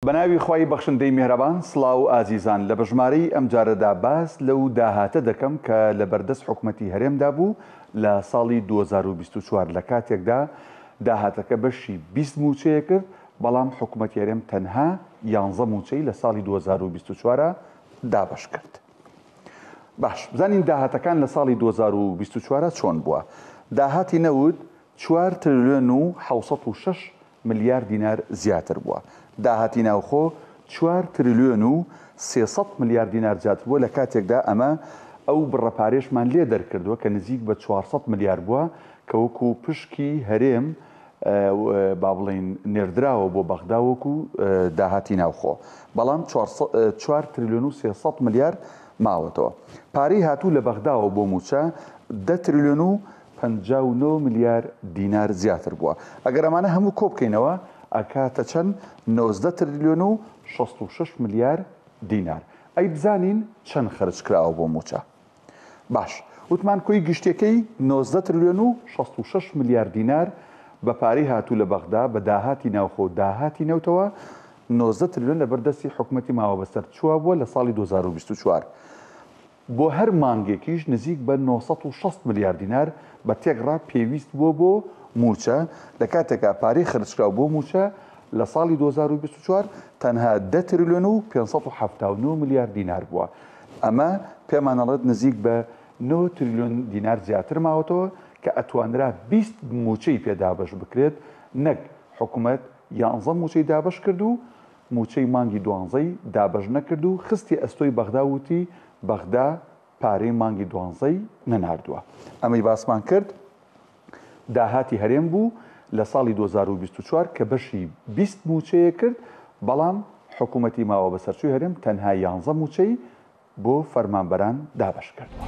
بەناوی خۆی بەخشندەی میهرەبان سڵاو ئازیزان لە بەژمارەی ئەم جارەدا باس لەو داهاتە دەکەم کە لە بەردەست حکوومەتی هەرێمدا بوو لە ساڵی 2024 لە کاتێکدا داهاتەکە بەشی 20 موچەیە کرد بەڵام حکوومەتی هەرێم تەنها 11 موچەی لە ساڵی 2024 دابش کرد. باش بزانین داهاتەکان لە ساڵی 2024 چۆن بووە. داهاتی نەوت 4 تریلیۆن و 706 ملیار دینار زیاتر بووە. داهاتی ناوخۆ 4 تریلیۆن و 300 ملیار دینار زیاتر بووە لە کاتێکدا ئەمە ئەو بڕەپارێشمان لێ دەرکردووە کە نزیک بە 400 ملیار بووە کە وەکو پشکی هەرێم با بڵین نێردراوە بۆ بەغدا وەکو داهاتی ناوخۆ. بەڵام 4 تریلیۆن و 300 ملیار ماوەتەوە. پارەی هاتوو لە بەغداوە بۆ موچە 10 تریلیۆن و 59 ملیار دینار زیاتر بووە. ئەگەر ئەمانە هەموو کۆ بکەینەوە ئەکاتە چەند 19 تریلیۆن و 66 ملیار دینار. ئەی بزانین چەند خرج کراوە بۆ موچە. باش وتمان کۆی گشتەکەی 19 تریلیۆن و 66 ملیار دینار بە پارەی هاتوو لە بەغدا بە داهاتی ناوخۆ داهاتی نەوتەوە 19 تریلیۆن لە بەردەستی حکوومەتی ماوە بەسەر چووە بووە لە ساڵی 2024. بۆ هەر مانگێکیش نزیک بە 960 ملیار دینار بە تێکڕا پێویست بووە بۆ موچە لە کاتێکا پارەی خرجکراو بۆ موچە لە ساڵی 2024 تەنها 10 تریلیۆن و 579 ملیار دینار بووە. ئەمە پێمانەڵێت نزیک بە 9 تریلیۆن دینار زیاتر ماوەتەوە کە ئەتوانرا 20 موچەی پێدابش بکرێت نەک حکوومەت 11 موچەی دابش کرد و موچەی مانگی 12 دابش نەکرد و خستی ئەستۆی بەغدا وتی بەغدا پارەی مانگی 12 نەناردووە. ئەمەی باسمان کرد داهاتی هەرێم بوو لە ساڵی 2024 کە بەشی 20 موچەیە کرد بەڵام حکوومەتی ماوە بەسەرچووی هەرێم تەنها 11 موچەی بۆ فەرمانبەران دابش کرد.